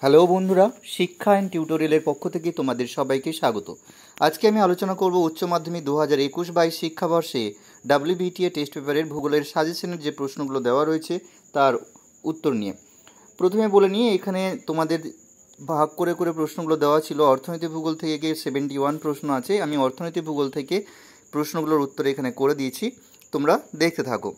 Hello বন্ধুরা, শিক্ষা and টিউটোরিয়ালের পক্ষ থেকে তোমাদের সবাইকে স্বাগত। আজকে আমি আলোচনা করব উচ্চ মাধ্যমিক 2021-22 শিক্ষাবর্ষে WBTA টেস্ট পেপারের ভূগোলের সাজেশনের যে প্রশ্নগুলো দেওয়া রয়েছে তার উত্তর নিয়ে। প্রথমে বলে নিয়ে এখানে তোমাদের ভাগ করে করে প্রশ্নগুলো দেওয়া ছিল। অর্থনীতি ভূগোল থেকে 71 প্রশ্ন আছে। আমি অর্থনীতি ভূগোল থেকে প্রশ্নগুলোর উত্তর এখানে করে দিয়েছি, তোমরা দেখতে থাকো।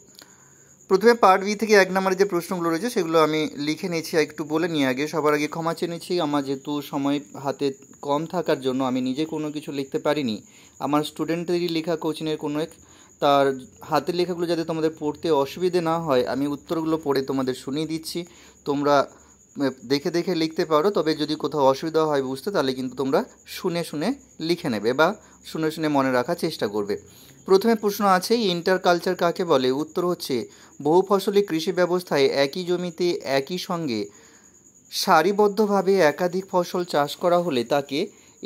প্রথমে পার্ট বি থেকে 1 নম্বরে যে প্রশ্নগুলো রয়েছে সেগুলো আমি লিখে নিয়েছি। একটু বলে নিয়ে সবার আগে ক্ষমা চেয়ে নিচ্ছি। আমার যেহেতু সময় হাতে কম থাকার জন্য আমি নিজে কোনো কিছু লিখতে পারিনি। আমার স্টুডেন্টদেরই লেখা কোচিংয়ের কোনো তার হাতের লেখাগুলো যাতে তোমাদের পড়তে অসুবিধে না হয়, আমি উত্তরগুলো পড়ে তোমাদের শুনিয়ে দিচ্ছি। তোমরা দেখে দেখে লিখতে পারো, তবে যদি কোথাও অসুবিধা হয় বুঝতে, তাহলে কিন্তু তোমরা শুনে শুনে লিখে নেবে বা শুনে শুনে মনে রাখার চেষ্টা করবে। প্রথমে প্রশ্ন আছে, ইন্টার কালচার কাকে বলে? উত্তর হচ্ছে, বহু ফসলি কৃষি ব্যবস্থায় একই জমিতে একই সঙ্গে সারিবদ্ধভাবে একাধিক ফসল চাষ করা হলে তাকে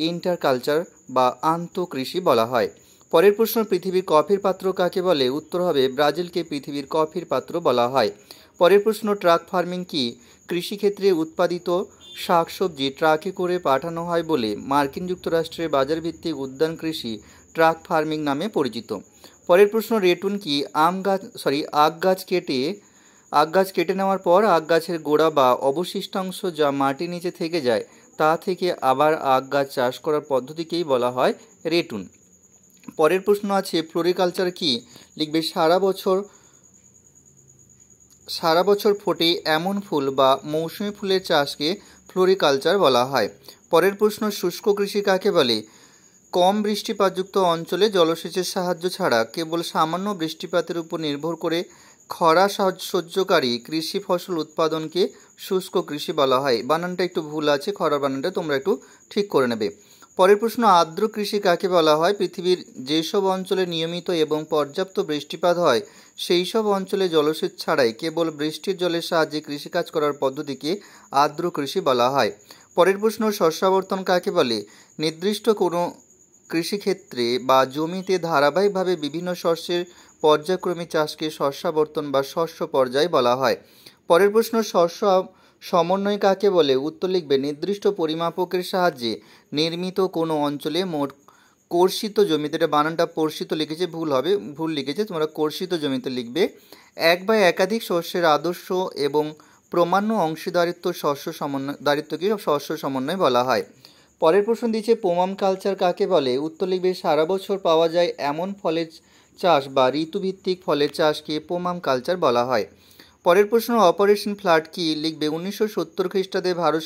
ইন্টার কালচার বা আন্তঃকৃষি বলা হয়। পরের প্রশ্ন, পৃথিবীর কফির পাত্র কাকে বলে? উত্তর হবে, ব্রাজিলকে পৃথিবীর কফির পাত্র বলা হয়। পরের প্রশ্ন, ট্রাক ফার্মিং কি? কৃষিক্ষেত্রে উৎপাদিত শাকসবজি ট্রাকে করে পাঠানো হয় বলে মার্কিন যুক্তরাষ্ট্রের বাজারভিত্তিক উদ্যান কৃষি ট্রাক ফার্মিং নামে পরিচিত। পরের প্রশ্ন, রেটুন কি? আখ গাছ কেটে নেওয়ার পর আখ গাছের গোড়া বা অবশিষ্টাংশ যা মাটির নিচে থেকে যায় তা থেকে আবার আখ গাছ চাষ করার পদ্ধতিকেই বলা হয় রেটুন। পরের প্রশ্ন আছে, ফ্লোরিকালচার কি? লিখবে, সারা বছর ফোটে এমন ফুল বা মৌসুমি ফুলের চাষকে ফ্লোরিকালচার বলা হয়। পরের প্রশ্ন, শুষ্ক কৃষি কাকে বলে? কম বৃষ্টিপাতযুক্ত অঞ্চলে জলসেচের সাহায্য ছাড়া কেবল সামান্য বৃষ্টিপাতের উপর নির্ভর করে খরা সহ্যকারী কৃষি ফসল উৎপাদনকে শুষ্ক কৃষি বলা হয়। বানানটা একটু ভুল আছে, খরার বানানটা তোমরা একটু ঠিক করে নেবে। পরের প্রশ্ন, আর্দ্র কৃষি কাকে বলা হয়? পৃথিবীর যেসব অঞ্চলে নিয়মিত এবং পর্যাপ্ত বৃষ্টিপাত হয় সেই সব অঞ্চলে জলসেচ ছাড়াই কেবল বৃষ্টির জলের সাহায্যে কৃষিকাজ করার পদ্ধতিকে আর্দ্র কৃষি বলা হয়। পরের প্রশ্ন, শস্যাবর্তন কাকে বলে? নির্দিষ্ট কোনো কৃষিক্ষেত্রে বা জমিতে ধারাবাহিকভাবে বিভিন্ন শস্যের পর্যায়ক্রমিক চাষকে শস্যাবর্তন বা শস্য পর্যায় বলা হয়। পরের প্রশ্ন, শস্য সমন্বয় কাকে বলে? উত্তর লিখবে, নির্দিষ্ট পরিমাপকের সাহায্যে নির্মিত কোনো অঞ্চলে মোট কর্ষিত জমিতে, এটা বানানটা পর্ষিত লিখেছে, ভুল লিখেছে, তোমরা কর্ষিত জমিতে লিখবে। এক বা একাধিক শস্যের আদর্শ এবং প্রমাণ্য অংশীদারিত্ব দারিত্বকে শস্য সমন্বয় বলা হয়। পরের প্রশ্ন দিয়েছে, পোমাম কালচার কাকে বলে? উত্তর লিখবে, সারা বছর পাওয়া যায় এমন ফলের চাষ বা ঋতুভিত্তিক ফলের চাষকে পোমাম কালচার বলা হয়। পরের প্রশ্ন, অপারেশন ফ্লাড কি? লিখবে, 1970 খ্রিস্টাব্দে ভারত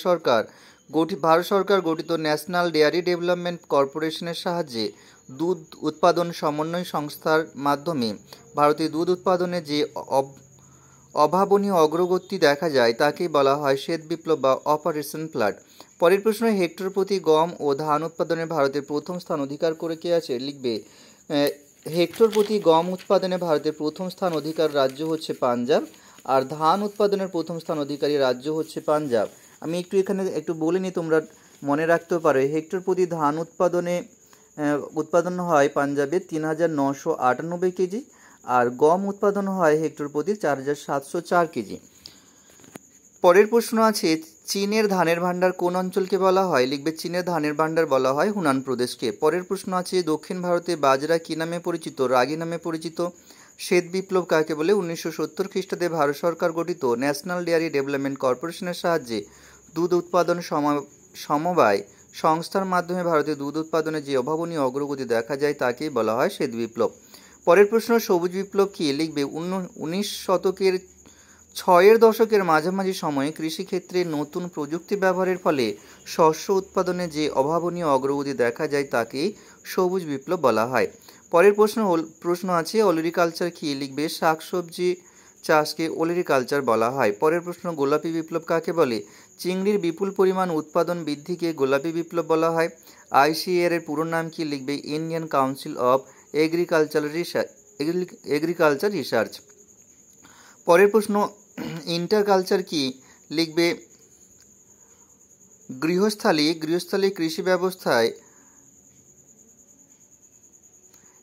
সরকার গঠিত ন্যাশনাল ডেয়ারি ডেভেলপমেন্ট কর্পোরেশনের সাহায্যে দুধ উৎপাদন সমন্বয় সংস্থার মাধ্যমে ভারতীয় দুধ উৎপাদনে যে অভাবনীয় অগ্রগতি দেখা যায় তাকেই বলা হয় শ্বেত বিপ্লব বা অপারেশন ফ্লাড। পরের প্রশ্ন, হেক্টর প্রতি গম ও ধান উৎপাদনে ভারতের প্রথম স্থান অধিকার করে কে আছে? লিখবে, হেক্টর প্রতি গম উৎপাদনে ভারতের প্রথম স্থান অধিকার রাজ্য হচ্ছে পাঞ্জাব, আর ধান উৎপাদনের প্রথম স্থান অধিকারী রাজ্য হচ্ছে পাঞ্জাব। আমি এখানে একটু বলে নিই, তোমরা মনে রাখতেও পারো। হেক্টর প্রতি ধান উৎপাদন হয় পাঞ্জাবে 3998 কেজি, আর গম উৎপাদন হয় হেক্টর প্রতি 4704 কেজি। পরের প্রশ্ন আছে, চীনের ধানের ভাণ্ডার কোন অঞ্চলকে বলা হয়? লিখবে, চীনের ধানের ভাণ্ডার বলা হয় হুনান প্রদেশকে। পরের প্রশ্ন আছে, দক্ষিণ ভারতে বাজরা কি নামে পরিচিত? রাগি নামে পরিচিত। শ্বেত বিপ্লব কাকে বলে? 1970 খ্রিস্টাব্দে ভারত সরকার গঠিত ন্যাশনাল ডেয়ারি ডেভেলপমেন্ট কর্পোরেশনের সাহায্যে দুধ উৎপাদন সমবায় সংস্থার মাধ্যমে ভারতের দুধ উৎপাদনে যে অভাবনীয় অগ্রগতি দেখা যায় তাকেই বলা হয় শ্বেত বিপ্লব। পরের প্রশ্ন, সবুজ বিপ্লব কি? লিখবে, 1906 দশকের মাঝামাঝি সময়ে কৃষিক্ষেত্রে নতুন প্রযুক্তি ব্যবহারের ফলে শস্য উৎপাদনে যে অভাবনীয় অগ্রগতি দেখা যায় তাকেই সবুজ বিপ্লব বলা হয়। পরের প্রশ্ন আছে, অলিরিকালচার কি? লিখবে, শাকসবজি চাষকে অলিরিকালচার বলা হয়। পরের প্রশ্ন, গোলাপি বিপ্লব কাকে বলে? চিংড়ির বিপুল পরিমাণ উৎপাদন বৃদ্ধিকে গোলাপি বিপ্লব বলা হয়। ICAR এর পুরো নাম কি? লিখবে, Indian council of agriculture research. পরের প্রশ্ন, ইন্টার কালচার কি? লিখবে, গৃহস্থালী কৃষি ব্যবস্থায়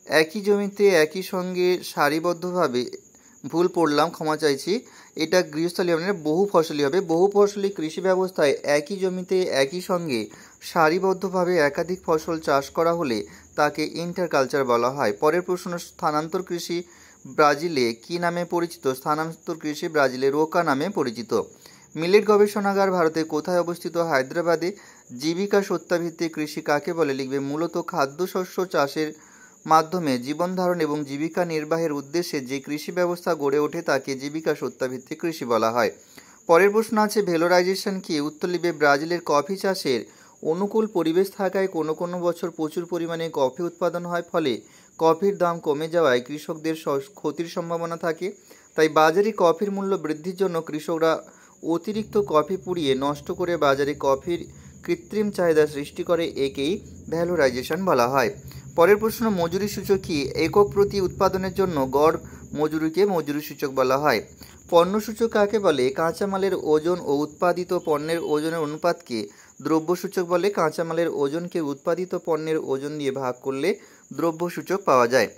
একই জমিতে একই সঙ্গে সারিবদ্ধভাবে, ভুল পড়লাম, ক্ষমা চাইছি, এটা গৃহস্থলী হবে না, বহু ফসলি হবে। বহু ফসলি কৃষি ব্যবস্থায় একই জমিতে একই সঙ্গে সারিবদ্ধভাবে একাধিক ফসল চাষ করা হলে তাকে ইন্টারকালচার বলা হয়। পরের প্রশ্ন, স্থানান্তর কৃষি ব্রাজিলে কি নামে পরিচিত? স্থানান্তর কৃষি ব্রাজিলে রোকা নামে পরিচিত। মিলেট গবেষণাগার ভারতে কোথায় অবস্থিত? হায়দ্রাবাদে। জীবিকা সত্তাভিত্তিক কৃষি কাকে বলে? লিখবে মূলত খাদ্যশস্য চাষের মাধ্যমে জীবন ধারণ এবং জীবিকা নির্বাহের উদ্দেশ্যে যে কৃষি ব্যবস্থা গড়ে ওঠে তাকে জীবিকা সত্তাভিত্তিক কৃষি বলা হয়। পরের প্রশ্ন আছে ভ্যালোরাইজেশন কি? উত্তর লিখবে ব্রাজিলের কফি চাষের অনুকূল পরিবেশ থাকায় কোনো কোনো বছর প্রচুর পরিমাণে কফি উৎপাদন হয়, ফলে কফির দাম কমে যাওয়ায় কৃষকদের ক্ষতির সম্ভাবনা থাকে। তাই বাজারে কফির মূল্য বৃদ্ধির জন্য কৃষকরা অতিরিক্ত কফি পুড়িয়ে নষ্ট করে বাজারে কফির কৃত্রিম চাহিদা সৃষ্টি করে, একেই ভ্যালোরাইজেশন বলা হয়। পরের প্রশ্ন, মজুরি সূচক কি? একক প্রতি উৎপাদনের জন্য গড় মজুরিকে মজুরি সূচক বলা হয়। পণ্য সূচক কাকে বলে? কাঁচামালের ওজন ও উৎপাদিত পণ্যের ওজনের অনুপাতকে দ্রব্য সূচক বলে। কাঁচামালের ওজনকে উৎপাদিত পণ্যের ওজন দিয়ে ভাগ করলে দ্রব্য সূচক পাওয়া যায়।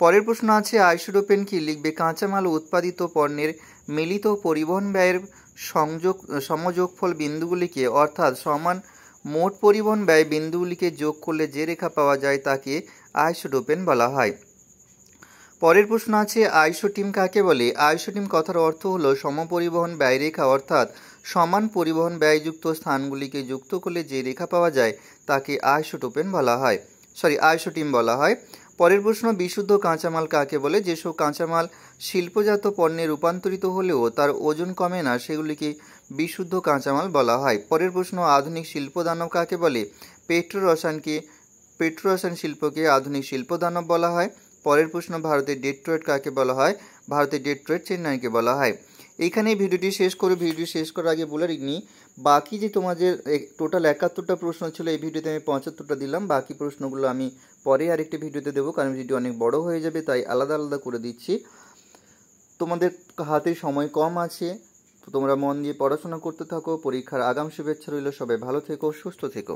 পরের প্রশ্ন আছে আইসোডোপেন কি? লিখবে কাঁচামাল ও উৎপাদিত পণ্যের মিলিত পরিবহন ব্যয়ের সমযোগফল বিন্দুগুলিকে, অর্থাৎ সমান মোট পরিবহন ব্যয় বিন্দুগুলিকে যোগ করলে যে রেখা পাওয়া যায় তাকে আইসোডোপেন বলা হয়। পরের প্রশ্ন আছে আইসোটিম কাকে বলে? আইসোটিম কথার অর্থ হলো সমপরিবহন ব্যয় রেখা, অর্থাৎ সমান পরিবহন ব্যয়যুক্ত স্থানগুলিকে যুক্ত করলে যে রেখা পাওয়া যায় তাকে আইসোটিম বলা হয়। পরের প্রশ্ন, বিশুদ্ধ কাঁচামাল কাকে বলে? যেসব কাঁচামাল শিল্পজাত পণ্যে রূপান্তরিত হলেও তার ওজন কমে না সেগুলিকে বিশুদ্ধ কাঁচামাল বলা হয়। পরের প্রশ্ন, আধুনিক শিল্পদানব কাকে বলে? পেট্রোরসায়ন শিল্পকে আধুনিক শিল্পদানব বলা হয়। পরের প্রশ্ন, ভারতের ডেট্রয়েট কাকে বলা হয়? ভারতের ডেট্রয়েট চেন্নাইকে বলা হয়। এইখানে ভিডিওটি শেষ করার আগে বলে নিই, বাকি যে তোমাদের টোটাল 71টা প্রশ্ন ছিল, এই ভিডিওতে আমি 75টা দিলাম। বাকি প্রশ্নগুলো আমি পরে আরেকটি ভিডিওতে দেবো, কারণ ভিডিও অনেক বড় হয়ে যাবে, তাই আলাদা আলাদা করে দিচ্ছি। তোমাদের হাতে সময় কম আছে, তো তোমরা মন দিয়ে পড়াশোনা করতে থাকো। পরীক্ষার আগাম শুভেচ্ছা রইল। সবাই ভালো থেকো, সুস্থ থেকো।